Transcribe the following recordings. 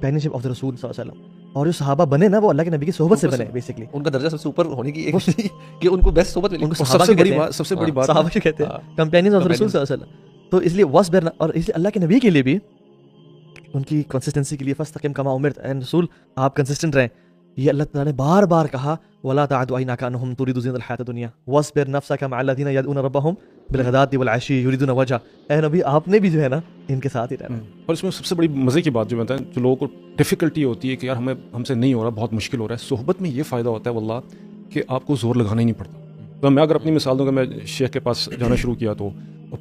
Companionship of the रसूल सल्लल्लाहु अलैहि वसल्लम, और जो सहाबा बने ना वो अल्लाह के नबी की सोहबत से बने बेसिकली। उनका दर्जा सबसे ऊपर होने की एक कि उनको बेस्ट सोहबत मिली, उनको सबसे बड़ी बात सहाबा के कहते हैं कंपेनियंस ऑफ रसूल सल्लल्लाहु अलैहि वसल्लम। तो इसलिए वस्बिर, और इसलिए अल्लाह के नबी के लिए भी उनकी कंसिस्टेंसी के लिए फस्तकिम कमा उमिरत, एंड रसूल आप कंसिस्टेंट रहें, ये अल्लाह ताला ने बार बार कहा, वला ताअदु ऐनाका अन्हुम तुरिदु ज़ीनतल हयातिद दुनिया वस्बिर नफ्सका मअल लज़ीना यदऊना रब्बहुम बिलगदाति वल अशी युरिदूना वजह। ए नबी आपने भी जो है ना इनके साथ ही रहना। और इसमें सबसे बड़ी मज़े की बात जो बताएं, जो लोगों को डिफ़िकल्टी होती है कि यार हमसे नहीं हो रहा, बहुत मुश्किल हो रहा है, सोहबत में ये फ़ायदा होता है वल्लाह कि आपको ज़ोर लगाना ही नहीं पड़ता। तो मैं अगर अपनी मिसाल दूँ कि मैं शेख के पास जाना शुरू किया तो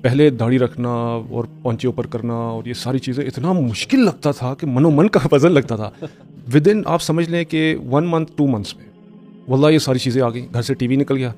पहले दाढ़ी रखना और पौंचे ऊपर करना और ये सारी चीज़ें इतना मुश्किल लगता था कि मनोमन का वजन लगता था। विद इन आप समझ लें कि 1 मंथ 2 मंथ्स में वल्लाह ये सारी चीज़ें आ गई। घर से टीवी निकल गया,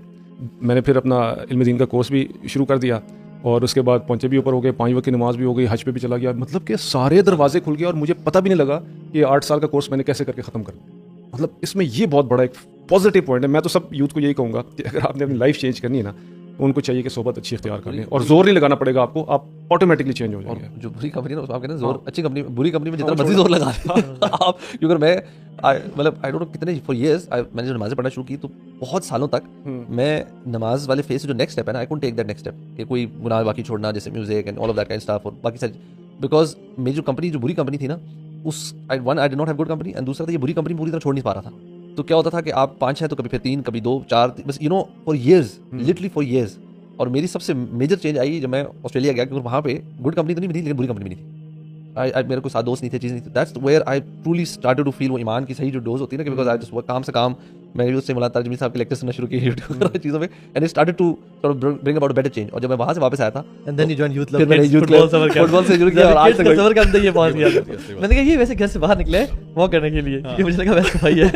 मैंने फिर अपना इल्म दीन का कोर्स भी शुरू कर दिया, और उसके बाद पौंचे भी ऊपर हो गए, 5 वक्त की नमाज़ भी हो गई, हज पे भी चला गया। मतलब कि सारे दरवाजे खुल गए और मुझे पता भी नहीं लगा कि 8 साल का कोर्स मैंने कैसे करके ख़त्म कर दिया। मतलब इसमें ये बहुत बड़ा एक पॉजिटिव पॉइंट है। मैं तो सब यूथ को यही कहूँगा कि अगर आपने अपनी लाइफ चेंज करनी है ना, उनको चाहिए कि सोबत अच्छी इख्तियार कर लें और जोर नहीं लगाना पड़ेगा आपको, आप ऑटोमेटिकली चेंज हो जाएंगे। जो बुरी कंपनी है ना, आप कहते हैं जोर, अच्छी कंपनी, बुरी कंपनी में जितना मर्जी जोर लगा आप, क्योंकि मैं मतलब आई डोंट नो कितने फॉर इयर्स मैंने जो नमाज़ें पढ़ना शुरू की तो बहुत सालों तक मैं नमाज वाले फेज से जो नेक्स्ट स्टेप है ना, I couldn't take that next step कि कोई गुनाह बाकी छोड़ना, जैसे music and all of that kind stuff और बाकी सारी, बिकॉज मेरी जो कंपनी, जो बुरी कंपनी थी ना, उस I did not have good company, and दूसरा था ये बुरी कंपनी पूरी तरह छोड़ नहीं पा रहा था। तो क्या होता था कि आप 5-6 तो कभी फिर 3, कभी 2, 4, बस you know for years, literally for years. और मेरी सबसे मेजर चेंज आई जब मैं ऑस्ट्रेलिया गया, क्योंकि वहाँ पे गुड कंपनी तो नहीं मिली लेकिन बुरी कंपनी मिली थी। मेरे को साथ दोस्त नहीं थे, चीज़ नहीं थी। That's where I truly started to feel वो ईमान की सही जो डोज होती है ना, कि बिकॉज आई जस्ट वर्क काम से काम, मैंने भी उससे मुलाकात तारजमी साहब के लेक्चर सुनना शुरू किए यूट्यूब चीज़ों पे, and it started to sort of bring about better change. और जब मैं वहाँ से वापस आया था, and then you join youth फिर मैंने यूथ क्लब फुटबॉल से शुरू किया और आज तक सफर का अंदर ये पहुंच गया। मैंने कहा ये वैसे घर से बाहर निकले वो करने के लिए, क्योंकि मुझे लगा वैसे भाई है।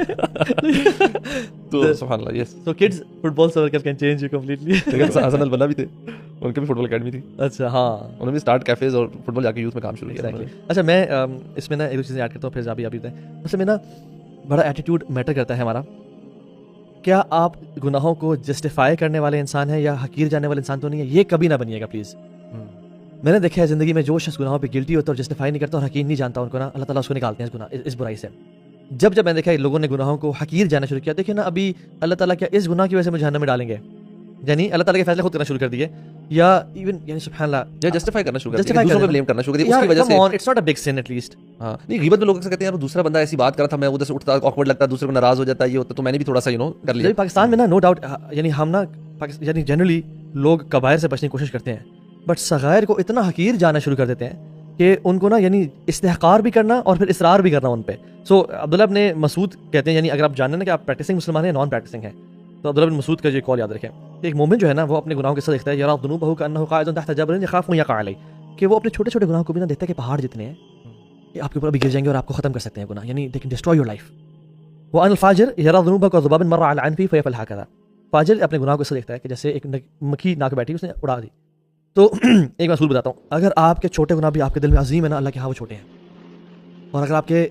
तो सुभान अल्लाह, yes. So kids football circle can change you completely. लेकिन हसन अल बन्ना भी थे, उनके भी फुटबॉल एकेडमी थी। अच्छा, हाँ, उन्होंने भी स्टार्ट कैफेज और फुटबॉल जाके यूथ में काम शुरू किया। अच्छा, मैं इसमें ना एक दो चीज़ें ऐड करता हूँ, फिर अभी बताएं। असल में ना बड़ा एटीट्यूड मैटर करता है हमारा। क्या आप गुनाहों को जस्टिफाई करने वाले इंसान हैं या हकीर जाने वाले इंसान तो नहीं है? ये कभी ना बनिएगा प्लीज़। मैंने देखा है ज़िंदगी में जो शख्स गुनाहों पे गिल्टी होता है और जस्टिफाई नहीं करता और हकीर नहीं जानता उनको ना, अल्लाह ताला उसको निकालते हैं इस बुराई से। जब मैंने देखा है लोगों ने गुनाहों को हकीर जाना शुरू किया, देखिए ना अभी अल्लाह ताला क्या इस गुनाह की वजह से मुझे जहन्नम में डालेंगे? यानी अल्लाह ताला के फैसले खुद करना शुरू कर दिए, या इवन यानी सुभान अल्लाह, या जस्टिफाई करना शुरू कर दिया, दूसरों पे ब्लेम करना शुरू कर दिया उसकी वजह से। It's not a big sin at least. हां, नहीं, गिबत में लोग अक्सर कहते हैं यार दूसरा बंदा ऐसी बात कर रहा था, मैं उधर से उठता, ऑकवर्ड लगता, दूसरे को नाराज हो जाता है, ये होता, तो मैंने भी थोड़ा सा कर लिया। पाकिस्तान में ना नो डाउट, यानी हम ना यानी जनरली लोग कबायर से बचने की कोशिश करते हैं, बट सगायर को इतना हकीर जाना शुरू कर देते हैं कि उनको ना यानी इस्तेहकार भी करना और फिर इसरार भी करना उन पे। सो अब्दुल्ला इब्न मसूद कहते हैं, यानी अगर आप जानना ना कि आप प्रैक्टिसिंग मुसलमान हैं नॉन प्रैक्टिसिंग हैं, तो अब्दुल्ला इब्न मसूद का ये कॉल याद रखें कि एक मोमिन जो है ना वो अपने गुनाहों के साथ देखता है, यरा दुनूबहु कअन्नहु काइदुन तहत जबलिन यखाफु यक़अ अलैहि, कि वो अपने छोटे छोटे गुनाहों को भी ना देखता है कि पहाड़ जितने हैं कि आपके ऊपर अभी गिर जाएंगे और आपको खत्म कर सकते हैं गुनाह, यानी they can destroy your life. वो अल फाजिर यरा दुनूबहु कज़ुबाबिन मर्रा अला अनफी फयफअल हकज़ा, फाजिर अपने गुनाहों को ऐसे देखता है कि जैसे एक मक्खी नाक बैठी उसने उड़ा दी। तो एक मसूल बताता हूँ, अगर आपके छोटे गुनाह भी आपके दिल में अजीम है ना, अल्लाह के हाँ वो छोटे हैं, और अगर आपके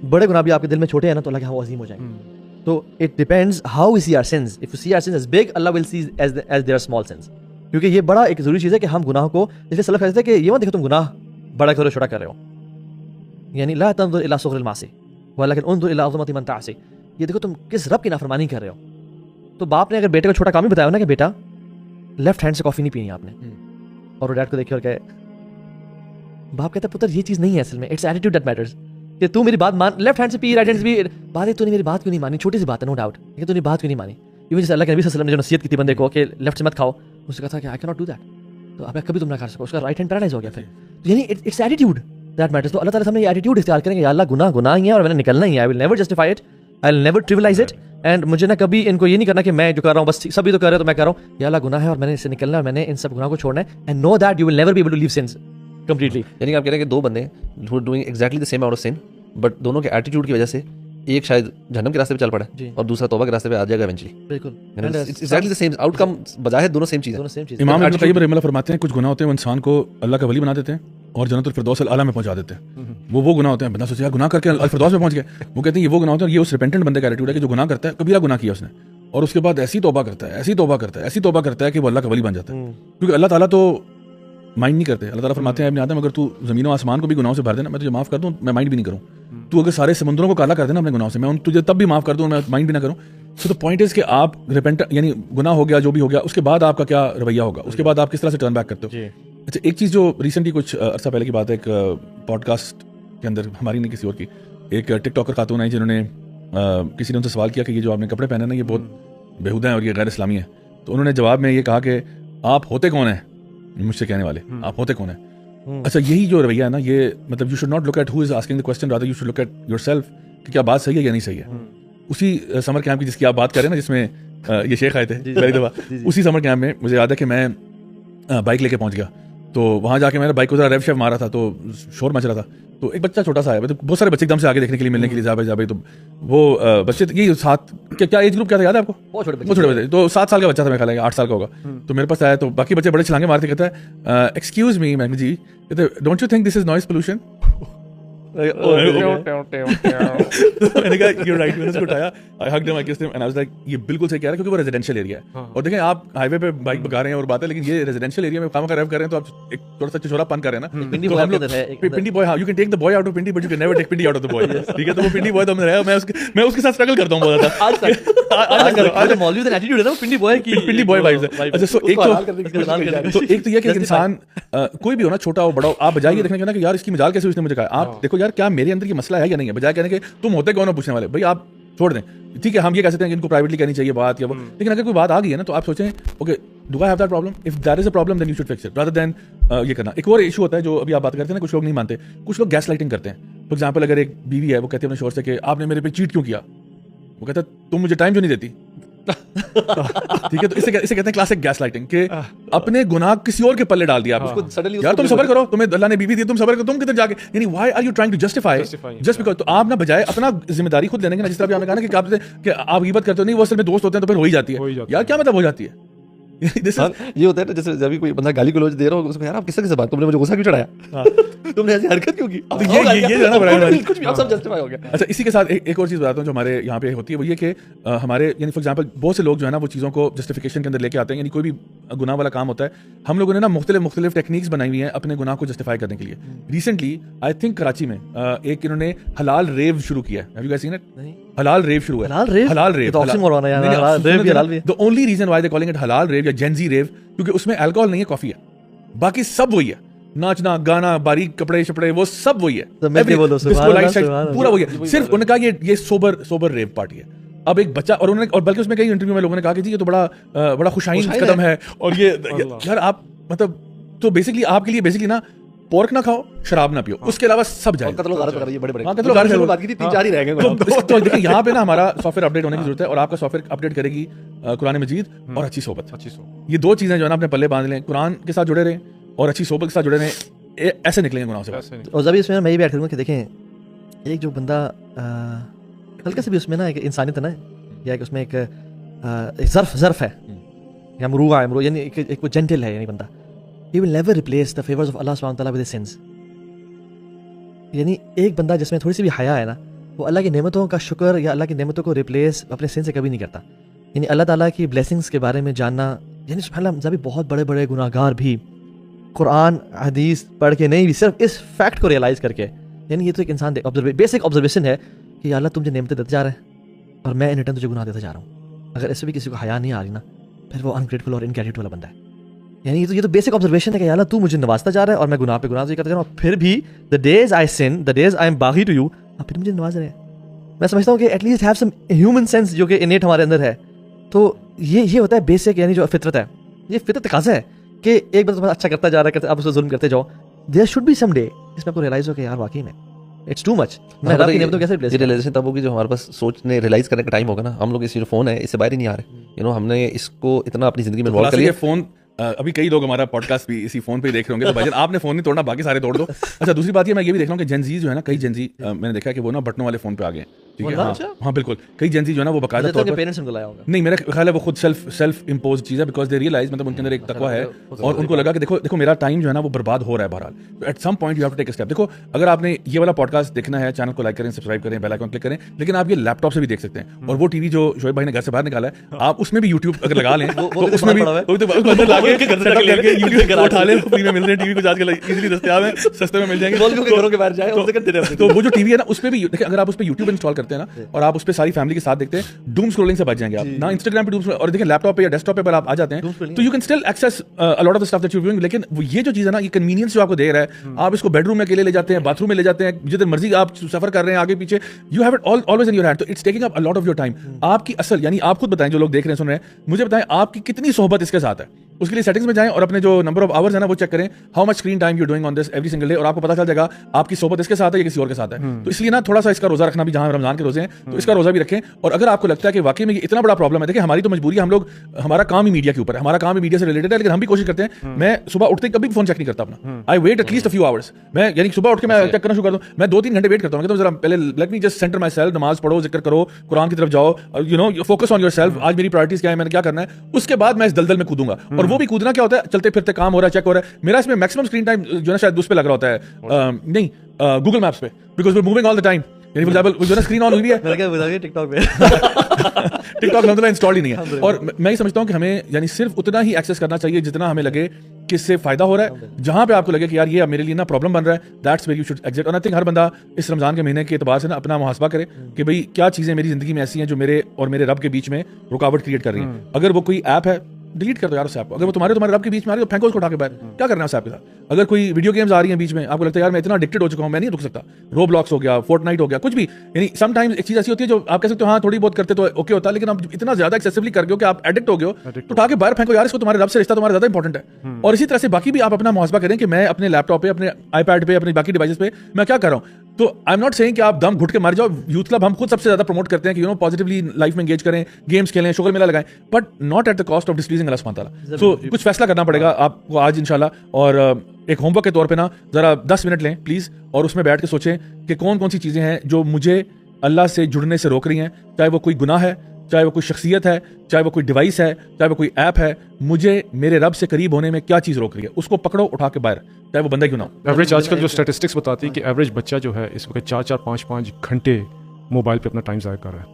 बड़े गुनाह भी आपके दिल में छोटे हैं ना, तो अल्लाह के हाँ वो अजीम हो जाएंगे। तो it depends how we see our sins. If you see our sins as big, Allah will see as their small sins, क्योंकि ये बड़ा एक जरूरी चीज़ है कि हम गुनाह को, इसलिए सलफ कहते हैं कि ये मत देखो तुम गुनाह बड़ा करो छोटा कर रहे हो, यानी ला तंजुर इला सुग़रिल मासी वलाकिन उन्जुर इला अज़मति मन तासी, ये देखो तुम किस रब की नाफरमानी कर रहे हो। तो बाप ने अगर बेटे को छोटा काम ही बताया ना कि बेटा लेफ्ट हैंड से कॉफ़ी नहीं पीनी आपने, और वो डैड को देखे और कहे, बाप कहता है पुत्र ये चीज़ नहीं है असल में, इट्स एटीट्यूड दैट मैटर्स, कि तू मेरी बात मान, लेफ्ट हैंड से पी राइट हैंड से पी, बात है तूने मेरी बात क्यों नहीं मानी, छोटी सी बात है नो डाउट, लेकिन तूने बात क्यों नहीं मानी। इवन जैसे अल्लाह के नबी सल्लल्लाहु अलैहि वसल्लम ने जो नसीहत की थी बंदे को कि लेफ्ट से मत खाओ, उसने कहा था कि I can not do that, तो अब कभी तुम ना कर सको, उसका राइट हैंड पैरालाइज हो गया फिर। तो यानी इट्स एटीट्यूड दैट मैटर्स। तो अल्लाह ताला सामने ये एटीट्यूड इख्तियार करेंगे, या अल्लाह गुनाह ही है और मैंने निकलना ही है, I will never justify it, I will never trivialize it, and मुझे ना कभी इनको ये नहीं करना कि मैं जो कर रहा हूँ बस सभी तो कर रहे हो तो मैं कर रहा हूँ, या अल्लाह गुनाह है और मैंने इससे निकलना है और मैंने इन सब गुनाह को छोड़ना है, and know that you will never be able to leave sins completely. यानी आप कह रहे हैं कि दो बंदे who are doing exactly the same amount of sin, but दोनों के एटीट्यूड की वजह से एक शायद जहन्नम के रास्ते पे चल पड़ा और दूसरा तौबा के रास्ते पे आ जाएगा इवेंचुअली। बिल्कुल, it's exactly the same outcome, बजाय दोनों सेम चीज़ है। इमाम इब्न क़य्यिम रहमतुल्लाह फरमाते हैं कुछ गुनाह होते हैं वो इंसान को अल्लाह का वली बना देते हैं और जन्नतुल फिरदौस अल आला में पहुंचा देते हैं। वो गुनाह होते हैं, बंदा सोचे यार गुनाह करके अल फिरदौस में पहुंच गए, वो कहते हैं ये वो गुनाह होते हैं, ये उस रिपेंटेंट बंदे का एटीट्यूड है कि जो गुनाह करता है, कबीरा गुनाह किया उसने, और उसके बाद ऐसी तौबा करता है, ऐसी तौबा करता है, ऐसी तौबा करता है कि वो अल्लाह का वली बन जाता है। क्योंकि अल्लाह ताला तो माइंड नहीं करते। अल्लाह ताला फरमाते हैं अपने आदम अगर तू ज़मीन और आसमान को भी गुनाहों से भर देना मैं तुझे माफ़ कर दूँ, मैं माइंड भी नहीं करूँ। तू अगर सारे समुद्रों को काला कर देना अपने गुनाहों से, मैं तुझे तब भी माफ़ कर दूँ, मैं माइंड भी ना करूँ। सो द पॉइंट इज़ कि आप रिपेंट यानी गुनाह हो गया जो भी हो गया, उसके बाद आपका क्या रवैया होगा, उसके बाद आप किस तरह से टर्न बैक करते हो। अच्छा, एक चीज़ जो रिसेंटली कुछ अर्सा पहले की बात है, एक पॉडकास्ट के अंदर हमारी नहीं किसी और की, एक टिकटॉकर खातून आई जिन्होंने किसी ने उनसे सवाल किया कि ये जो आपने कपड़े पहने ना ये बहुत बेहुदा है और ये गैर इस्लामी है। तो उन्होंने जवाब में ये कहा कि आप होते कौन हैं, मुझसे कहने वाले आप होते कौन हैं। अच्छा, यही जो रवैया है ना, ये मतलब you should not look at who is asking the question, rather you should look at yourself कि क्या बात सही है या नहीं सही है। उसी समर कैंप की जिसकी आप बात कर रहे हैं ना, जिसमें ये शेख आए थे पहली दफ़ा, उसी समर कैंप में मुझे याद है कि मैं बाइक लेके पहुंच गया। तो वहाँ जाके मैंने बाइक को जरा रेव शेव मारा था, तो शोर मच रहा था। तो एक बच्चा छोटा सा है, मतलब बहुत सारे बच्चे एकदम से आगे देखने के लिए मिलने के लिए जा भाई। तो वो बच्चे ये सात क्या एज ग्रुप क्या था याद है आपको? बहुत छोटे बच्चे, तो 7 साल का बच्चा था, मैं ख्याल है 8 साल का होगा। तो मेरे पास आया, तो बाकी बच्चे बड़े छलांगे मारते, कहता है एक्सक्यूज मी मैम जी, कहते don't you think this is noise pollution. मैंने कहा you're right, मैंने उसको उठाया, I hugged him, I kissed him and I was like ये बिल्कुल सही कह रहा है, क्योंकि वो रेजिडेंशियल एरिया है। और देखें आप हाईवे पे बाइक भगा रहे हैं और बात है, लेकिन ये रेजिडेंशियल एरिया में काम कर रहे हैं, तो आप एक थोड़ा सा चिचोरापन कर रहे हैं ना। पिंडी तो बॉय हम लोग पिंडी बॉय, हाँ, you can take the boy out of Pindi but you can never take Pindi out of the boy. ठीक है, तो वो पिंडी बॉय तो मैं उसके साथ स्ट्रगल करता हूँ बहुत ज्यादा आज तक। मौलवी का एटीट्यूड है ना पिंडी बॉय की, पिंडी बॉय वाइब्स है। अच्छा, सो एक तो ये कि इंसान कोई भी हो ना, छोटा हो बड़ा हो, आप बजाय ये देखने का ना कि यार इसकी मजाल कैसे उसने मुझे कहा, आप देखो यार क्या मेरे अंदर ये मसला है या नहीं है, बजाय कहने के तुम होते कौन हो पूछने वाले। भाई आप छोड़ दें, ठीक है, हम ये कह सकते हैं कि इनको प्राइवेटली कहनी चाहिए बात या वो, लेकिन अगर कोई बात आ गई है ना, तो आप सोचें okay do I have that problem, if that is a problem then you should fix it rather than ये करना। एक और इशू होता है जो अभी आप बात करते हैं ना, कुछ लोग नहीं मानते, कुछ लोग गैस लाइटिंग करते हैं। फॉर एग्जाम्पल, अगर एक बीवी है, वो कहती है अपने शोहर से कि आपने मेरे पे चीट क्यों किया, वो कहता है तुम मुझे टाइम क्यों नहीं देती। ठीक है, तो इसे कहते हैं क्लासिक गैस लाइटिंग, के अपने गुनाह किसी और के पल्ले डाल दिया आपको। सडनली यार तुम सबर करो, तुम्हें अल्लाह ने बीवी दी, तुम सबर करो, तुम किधर जाके, यानी why are you trying to justify just because. तो आप ना बजाय अपना जिम्मेदारी खुद लेने के ना, जिस तरह आपने कहा ना कि आप गीबत करते हो, नहीं वो असल में दोस्त होते हैं तो फिर हो ही जाती है। यार क्या मतलब हो जाती है? ये होता है ना, जैसे जब भी कोई बंदा गाली गलौज दे रहा हो उसको, यार आप किस तरह से बात, तुमने मुझे गुस्सा क्यों चढ़ाया, तुमने ऐसी हरकत क्यों की, ये जाना पड़ेगा, कुछ भी आप सब जस्टिफाई हो गया। अच्छा, इसी के साथ एक और चीज़ बताता हूँ जो हमारे यहाँ पे होती है, वो ये कि हमारे यानी फॉर एग्जांपल बहुत से लोग जो है ना, वो चीज़ों को जस्टिफिकेशन के अंदर लेके आते हैं। यानी कोई भी गुनाह वाला काम होता है, हम लोगों ने ना मुख्तलिफ टेक्निक्स बनाई हुई हैं अपने गुनाह को जस्टिफाई करने के लिए। रिसेंटली आई थिंक कराची में एक इन्होंने हलाल रेव शुरू किया है। Have you guys seen it? Halal रेव शुरू है। हलाल रेव तो ऑक्सीमोरॉन है यार, हलाल रेव भी हलाल भी है। The only reason why they calling it halal rave या जेंजी रेव, क्योंकि उसमें अल्कोहल नहीं है, कॉफी है, बाकी सब वही है, नाचना गाना बारीक कपड़े शपड़े वो सब वही है, पूरा वही है। सिर्फ उन्होंने कहा ये सोबर रेव पार्टी है। अब एक बच्चा, और उन्होंने, और बल्कि उसमें कई इंटरव्यू में लोगों ने कहा कि जी ये तो बड़ा खुशाइन कदम है, और ये यार आप मतलब, तो बेसिकली आपके लिए बेसिकली ना पोर्क ना खाओ, शराब ना पियो, उसके अलावा सब जाए। बात की थी, 3-4 ही रह गए। तो देखिए यहाँ पे ना हमारा सॉफ्टवेयर अपडेट होने की जरूरत है, और आपका सॉफ्टवेयर अपडेट करेगी कुरान मजीद और अच्छी सोबत। ये दो चीजें जो है ना अपने पल्ले बांध लें, कुरान के साथ जुड़े रहें और अच्छी सोबत के साथ जुड़े रहें, ऐसे निकलेंगे गुनाह से। और जब इसमें मैं ये भी ऐड करूँगा कि देखें, एक जो बंदा हल्का से भी उसमें ना एक इंसानियत है ना, या एक उसमें एक ज़र्फ है, या मरूआ है, यानी एक वो जेंटल है, यानी बंदा he will never replace the favors of Allah subhanahu wa ta'ala with his sins। यानी एक बंदा जिसमें थोड़ी सी भी हया है ना, वो अल्लाह की नेमतों का शुक्र या अल्लाह की नेमतों को रिप्लेस अपने सिन से कभी नहीं करता। यानी अल्लाह ताला की ब्लेसिंग्स के बारे में जानना, यानी सुभान अल्लाह, जब भी बहुत बड़े बड़े गुनाहगार भी कुरान हदीस पढ़ के नहीं, भी सिर्फ इस फैक्ट को रियलाइज़ करके, यानी ये तो एक इंसान बेसिक ऑब्जर्वेशन है कि अल्लाह तुम मुझे नेमतें देते जा रहे हैं और मैं इन रिटर्न तुझे गुनाह देता जा रहा हूँ। अगर इससे भी किसी को हया नहीं आ रही ना, फिर वो अनग्रेटफुल और इनग्रेटिट्यूड वाला बंदा है। यानी ये तो बेसिक ऑब्जर्वेशन है कि अल्लाह तू मुझे नवाजता जा रहा है और मैं गुनाह पे गुनाह करता जा रहा हूँ, फिर भी the days I sin, the days I am बागी टू यू, आप फिर मुझे नवाज रहे हैं। मैं समझता हूँ कि at least have some human sense जो कि इनेट हमारे अंदर है। तो ये होता है बेसिक, यानी जो फितरत है, ये फितरत तकाज़ा है कि एक बंदा अच्छा करता जा रहा है, आप उसको जुल्म करते जाओ। There should be some day जिसमें आपको रियलाइज हो कि यार वाकई में इट्स टू मच, मैं रब की नेमतों कैसे रिप्लेस। रियलाइजेशन तब होगी जो हमारे पास सोचने रियलाइज करने का टाइम होगा ना। हम लोग इस जो फोन है इससे बाहर ही नहीं आ रहे, यू नो, हमने इसको इतना अपनी जिंदगी में इन्वॉल्व कर लिया। फोन अभी कई लोग हमारा पॉडकास्ट भी इसी फोन पे ही देख रहे होंगे, तो भाईजान आपने फोन नहीं तोड़ना, बाकी सारे तोड़ दो। अच्छा, दूसरी बात ये मैं ये भी देख रहा हूँ कि जेनजीज जो है ना, कई जेनजी मैंने देखा है कि वो ना बटनों वाले फोन पे आ गए। ठीक है, वो हाँ अच्छा? हाँ बिल्कुल, कई जेंजी जो है ना वो बाकायदा तौर पर पेरेंट्स उनको लाया होगा। नहीं, मेरा ख्याल है वो खुद सेल्फ इम्पोज चीज़ है, बिकॉज दे रियलाइज मतलब उनके अंदर एक तकवा है और उनको लगा कि देखो मेरा टाइम जो है ना वो बर्बाद हो रहा है बहरहाल, तो at some point you have to take a step. देखो अगर आपने ये वाला पॉडकास्ट देखना है, चैनल को लाइक करें, सब्सक्राइब करें, बेल आइकन क्लिक करें, लेकिन आप ये लैपटॉप से भी देख सकते हैं, और वो टीवी जो शोएब भाई ने घर से बाहर निकाला है, आप उसमें भी यूट्यूब अगर लगा लें तो उसमें भी अंदर लाके यूट्यूब उठा लें, फ्री में मिल रहे हैं टीवी कुछ आजकल इजीली दस्तयाब है, सस्ते में मिल जाएंगे। तो वो जो टीवी है ना उसपे भी देखिए, अगर आप उस पर यूट्यूब इंस्टॉल करते हैं ना और आप उस पर सारी फैमिली के साथ देखते हैं, डूम स्क्रॉलिंग से बच जाएंगे आप ना, इंस्टाग्राम पे डूम, और देखिए लैपटॉप पे या डेस्कटॉप पे आप आ जाते हैं तो you can still access a lot of the stuff that you doing. लेकिन ये जो चीज़ है ना, ये कन्वीनियंस जो आपको दे रहा है, आप इसको बेडरूम में अकेले ले जाते हैं, बाथरूम में ले जाते हैं, जिधर मर्जी आप सफर कर रहे हैं आगे पीछे, you have it always in your hand, तो it's taking up a lot of your time. आपकी असल यानी आप खुद बताएं, जो लोग देख रहे हैं सुन रहे हैं, मुझे बताएं आपकी कितनी सोहबत इसके साथ है। उसके लिए सेटिंग्स में जाएं और अपने जो नंबर ऑफ आवर्स है ना वो चेक करें, how much screen time you doing on this every single day, और आपको पता चल जाएगा आपकी सोबत इसके साथ है या किसी और के साथ है। तो इसलिए ना थोड़ा सा इसका रोजा रखना भी, जहां रमजान के रोजे हैं तो इसका रोजा भी रखें। और अगर आपको लगता है कि वाकई में ये इतना बड़ा प्रॉब्लम है, देखिए हमारी तो मजबूरी है, हम लोग, हमारा काम ही मीडिया के ऊपर है, हमारा काम ही मीडिया से रिलेटेड है, लेकिन हम भी कोशिश करते हैं। मैं सुबह उठते कभी फोन चेक नहीं करता अपना, I wait at least a few hours. मैं यानी सुबह उठ के मैं चेक करना शुरू कर दूं, मैं 2-3 घंटे वेट करता हूं, तो जरा पहले let me just centre my self, नमाज पढ़ो, जिक्र करो, कुरान की तरफ जाओ, you know focus on your self, आज मेरी प्रायोरिटीज क्या है, मैंने क्या करना है, उसके बाद मैं इस दलदल में कूदूंगा। और वो भी कूदना क्या होता है, चलते फिरते काम हो रहा है, चेक हो रहा है मेरा, इसमें मैक्सिमम स्क्रीन टाइम जो है शायद उस पे लग रहा होता है, नहीं गूगल मैप्स पे, because we are moving all the time, यानी फॉर एग्जांपल जो ना स्क्रीन ऑन हुई है, मैंने क्या बता दिया टिकटॉक पे टिकटॉक अलहमदुलिल्लाह इंस्टॉल ही नहीं है। और मैं ये समझता हूँ कि हमें यानी सिर्फ उतना ही एक्सेस करना चाहिए जितना हमें लगे कि इससे फायदा हो रहा है। जहां पे आपको लगे कि यार ये मेरे लिए ना प्रॉब्लम बन रहा है, that's where you should exit. और आई थिंक हर बंदा इस रमजान के महीने के एतबार से ना अपना मुहासबा करे कि भाई क्या चीजें मेरी जिंदगी में ऐसी हैं जो मेरे और मेरे रब के बीच में रुकावट क्रिएट कर रही हैं। अगर वो कोई ऐप है, डिलीट कर दो यार उस ऐप को। अगर वो तुम्हारे रब के बीच में आ रही है तो फेंको उसको उठा के बाहर, क्या करना है उस ऐप के साथ। अगर कोई वीडियो गेम्स आ रही हैं बीच में, आपको लगता है यार मैं इतना एडिक्टेड हो चुका हूं, मैं नहीं रुक सकता, रोब्लॉक्स हो गया, फोर्टनाइट हो गया, कुछ भी, यानी समटाइम्स एक चीज ऐसी होती है जो आप कह सकते हो हाँ थोड़ी बहुत करते तो ओके होता है, लेकिन आप इतना ज्यादा एक्सेसिवली कर गए हो कि आप एडिक्ट हो गए हो, तो उठा के बाहर फेंको यार, इसको तुम्हारे रब से रिश्ता तुम्हारा ज्यादा इंपॉर्टेंट है। और इसी तरह से बाकी भी आप अपना मुहासबा करें कि मैं अपने लैपटॉप पे, अपने आईपैड पे, अपनी बाकी डिवाइसेस पे मैं क्या कर रहा हूँ। तो आई एम नॉट सेइंग कि आप दम घुट के मर जाओ। यूथ क्लब हम खुद सबसे ज्यादा प्रमोट करते हैं कि यू नो पॉजिटिवली लाइफ में एंगेज करें, गेम्स खेलें, शुगर मेला लगाएं, but not at the cost of displeasing अल्लाह सुब्हानहू व तआला। सो कुछ फैसला करना पड़ेगा आपको आज इंशाल्लाह, और एक होमवर्क के तौर पे ना जरा 10 मिनट लें प्लीज, और उसमें बैठ के सोचें कि कौन कौन सी चीजें हैं जो मुझे अल्लाह से जुड़ने से रोक रही हैं, चाहे वो कोई गुनाह है, चाहे वो कोई शख्सियत है, चाहे वो कोई डिवाइस है, चाहे वो कोई ऐप है, मुझे मेरे रब से करीब होने में क्या चीज़ रोक रही है, उसको पकड़ो उठा के बाहर, चाहे वो बंदा क्यों ना हो। एवरेज आजकल जो स्टैटिस्टिक्स बताती है कि एवरेज बच्चा जो है इस वक्त 4-4, 5-5 घंटे मोबाइल पे अपना टाइम ज़ाया कर रहा है।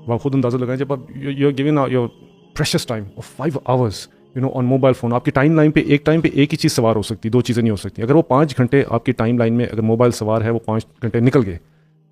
वह खुद अंदाज़ा लगाएं, जब आप you are giving your precious time of 5 hours you know on mobile phone, आपकी टाइम लाइन पे एक ही चीज़ सवार हो सकती है, 2 चीज़ें नहीं हो सकती। अगर वो 5 घंटे आपकी टाइम लाइन में अगर मोबाइल सवार है, वो 5 घंटे निकल गए,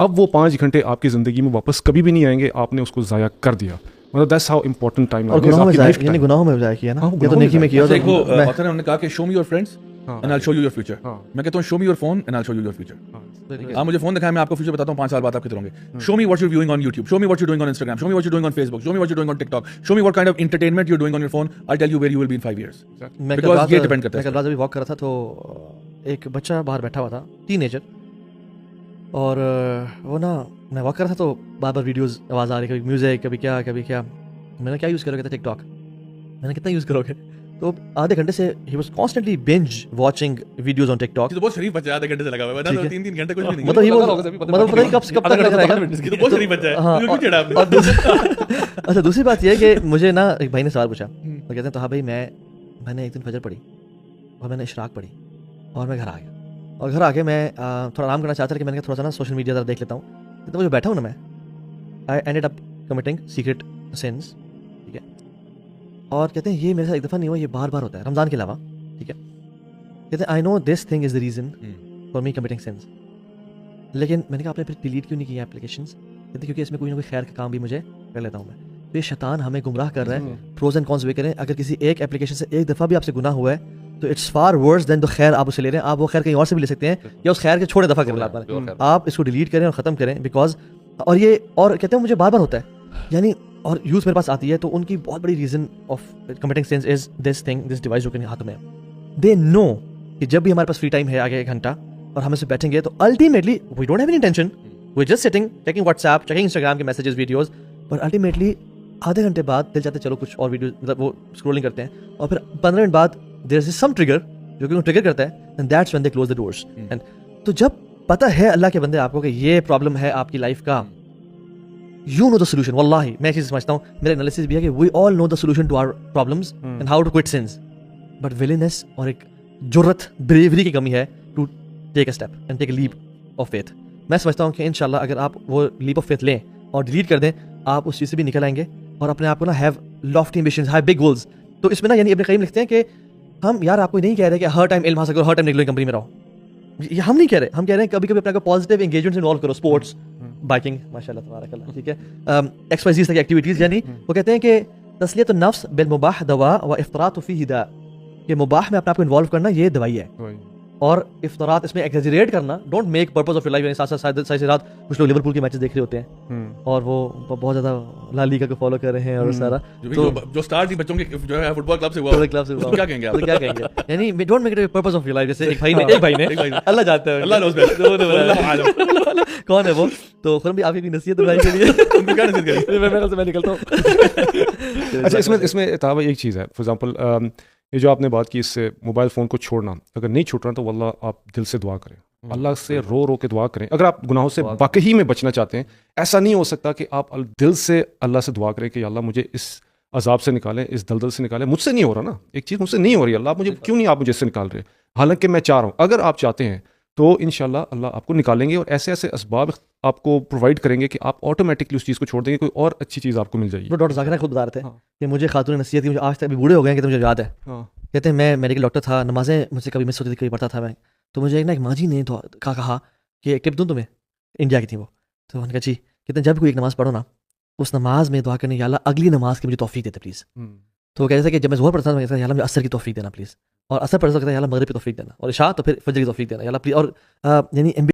अब वो 5 घंटे आपकी ज़िंदगी में वापस कभी भी नहीं आएंगे, आपने उसको ज़ाया कर दिया। मतलब दैट्स हाउ इंपॉर्टेंट टाइम और गुनाहों में ज़ाया, यानी गुनाहों में ज़ाया किया ना, ये तो नेकी में किया। तो देखो ऑथर ने उन्होंने कहा कि show me your friends and I will show you your future. मैं कहता हूं show me your phone and I will show you your future. आप मुझे फोन दिखाएं, मैं आपको फ्यूचर बताता हूं 5 साल बाद आप किधर होंगे। Show me what you viewing on YouTube, show me what you doing on Instagram, show me what you doing on Facebook, show me what you doing on TikTok, show me what kind of entertainment you doing on your phone, I tell you where you will be in 5 years। Because ये depend करता है। मैं कल रात जब walk कर रहा था तो एक बच्चा बाहर बैठा हुआ था, टीनेजर, और वो ना मैं वॉक कर रहा था तो बार बार वीडियोस आवाज़ आ रही, कभी म्यूजिक, कभी क्या। मैंने क्या यूज़ करोगे, टिकटॉक। मैंने कितना यूज़ करोगे, तो आधे घंटे से he was constantly binge watching videos on TikTok. तो बहुत शरीफ बच्चा, आधे घंटे से लगा हुआ है, वरना 3-3 घंटे कुछ भी नहीं। मतलब ये मतलब पता नहीं कब तक लगा रहेगा। तो बहुत शरीफ बच्चा है। हाँ, क्यों चिढ़ा आपने? अच्छा दूसरी बात ये है कि मुझे ना एक भाई ने सवाल पूछा, तो कहते हैं तो हाँ भाई मैंने एक दिन फजर पढ़ी और मैंने इशराक पढ़ी और मैं घर आ गया, और घर आके मैं थोड़ा आराम करना चाहता था कि मैंने थोड़ा सा ना सोशल मीडिया ज़रा देख लेता हूँ। तो मुझे बैठा हूँ ना मैं, I ended up committing secret since, ठीक है। और कहते हैं ये मेरे साथ एक दफ़ा नहीं हुआ, ये बार बार होता है रमज़ान के अलावा, ठीक है। कहते हैं I know this thing is the reason for me committing since, लेकिन मैंने कहा आपने फिर डिलीट क्यों नहीं किया एप्लीकेशंस? कहते क्योंकि इसमें कोई ना कोई खैर का काम भी मुझे कर लेता हूँ मैं। तो ये शैतान हमें गुमराह कर रहा है, प्रोज एंड कॉन्स वे करें। अगर किसी एक एप्लीकेशन से एक दफ़ा भी आपसे गुनाह हुआ है तो it's far worse than the खैर आप उसे ले रहे हैं। आप वो खैर कहीं और से भी ले सकते हैं, या उस खैर के छोड़े दफ़ा करें, आप इसको डिलीट करें और ख़त्म करें। बिकॉज और ये और कहते हैं मुझे बार बार होता है, यानी और यूथ मेरे पास आती है तो उनकी बहुत बड़ी reason of committing since is this thing, this device जो कि हाथ में है। दे नो कि जब भी हमारे पास फ्री टाइम है आगे 1 घंटा और हम इससे बैठेंगे तो ultimately we don't have any intention, we just sitting checking WhatsApp, checking Instagram के मैसेजेस, वीडियोस, पर अल्टीमेटली आधे घंटे बाद दिल चाहते चलो कुछ और वीडियो, मतलब वो स्क्रॉलिंग करते हैं, और फिर 15 मिनट बाद देयर इज सम ट्रिगर जो कि ट्रिगर करता है, and that's when they close the doors. And तो जब पता है अल्लाह के बंदे आपको कि ये प्रॉब्लम है आपकी लाइफ का, यू नो द सोल्यूशन। वल्लाही मैं चीज़ समझता हूँ, मेरा एनालिसिस भी है कि we all know the solution to our problems and how to quit sins, but willingness और एक जुर्रत, ब्रेवरी की कमी है to take a step and take a leap of faith. मैं समझता हूँ कि इंशाल्लाह अगर आप वो लीप ऑफ फेथ लें और डिलीट कर दें, आप उस चीज़ से भी निकल आएंगे और अपने आप को ना have Lofty ambitions, have big goals. तो इसमें ना यानी इब्न क़य्यिम लिखते हैं कि हम यार आपको नहीं कह रहे कि हर टाइम इल्म हासिल करो, हर टाइम निकलो कंपनी में रहो, ये हम नहीं कह रहे। हम कह रहे हैं कभी कभी अपने पॉजिटिव एंगेजमेंट इन्वॉल्व करो, स्पोर्ट्स, बाइकिंग, माशाल्लाह तबारकल्लाह, ठीक है, एक्सरसाइज तक एक्टिविटीज़। यानी वो कहते हैं कि तस्लियत नफ्स बिल मुबाह दवा व इफ्तरात फीही दा, कि मुबाह में अपने आप को इन्वॉल्व करना ये दवाई है, और इफ्तरात इसमें एक्सैजरेट करना, don't make purpose of your life. यानी साथ साथ साथ रात कुछ लोग लिवरपूल के मैचेस देख रहे होते हैं और वो बहुत ज़्यादा ला लीगा को फॉलो कर रहे हैं और सारा जो स्टार थी बच्चों के जो है फुटबॉल क्लब से हुआ, क्लब से तो क्या कहेंगे आप? तो क्या कहेंगे, यानी don't make it purpose of your life. जैसे एक भाई ने अल्लाह जानता है, अल्लाह knows best। कौन है वो, तो खुरम भी आपकी कोई नसीहत भाई के लिए उनको क्या नसीहत करें? मैं निकलता हूँ। अच्छा, इसमें तावा एक चीज़ है, फॉर एग्जांपल ये जो आपने बात की, इससे मोबाइल फ़ोन को छोड़ना, अगर नहीं छूट रहा तो वल्लाह आप दिल से दुआ करें, अल्लाह से रो रो के दुआ करें। अगर आप गुनाहों से वाकई में बचना चाहते हैं, ऐसा नहीं हो सकता कि आप दिल से अल्लाह से दुआ करें कि अल्लाह मुझे इस अजाब से निकालें, इस दलदल से निकालें, मुझसे नहीं हो रहा ना, एक चीज़ मुझसे नहीं हो रही, अल्लाह मुझे क्यों नहीं, आप मुझे इससे निकाल रहे, हालांकि मैं चाह रहा हूँ। अगर आप चाहते हैं तो इंशाल्लाह अल्लाह आपको निकालेंगे और ऐसे ऐसे असबाब आपको प्रोवाइड करेंगे कि आप ऑटोमेटिकली उस चीज़ को छोड़ देंगे, कोई और अच्छी चीज़ आपको मिल जाएगी। डॉक्टर जाकिर खुद बता रहे थे कि मुझे खातून ने नसीहत की, मुझे आज तक भी बूढ़े हो गए कि मुझे याद है। कहते हैं मैं मेडिकल डॉक्टर था, नमाजें मुझसे कभी मिस होती थी, कभी पढ़ता था मैं, तो मुझे एक माँ जी ने तो कहा कि एक टिप दूँ तुम्हें, इंडिया की थी वो, तो उन्होंने कहा जी, कहते हैं जब कोई एक नमाज़ पढ़ो ना, उस नमाज में दुआ करने, या अल्लाह अगली नमाज की मुझे तौफीक देते प्लीज़। तो वो कहते थे कि जब मैं ज़ोहर पढ़ता था, मैं कहता था या अल्लाह मुझे असर की तौफीक देना प्लीज़, और असर पढ़ता था या अल्लाह मगरिब की तौफीक देना, और इशा तो फिर फजर की तौफीक देना या अल्लाह प्लीज़। और यानी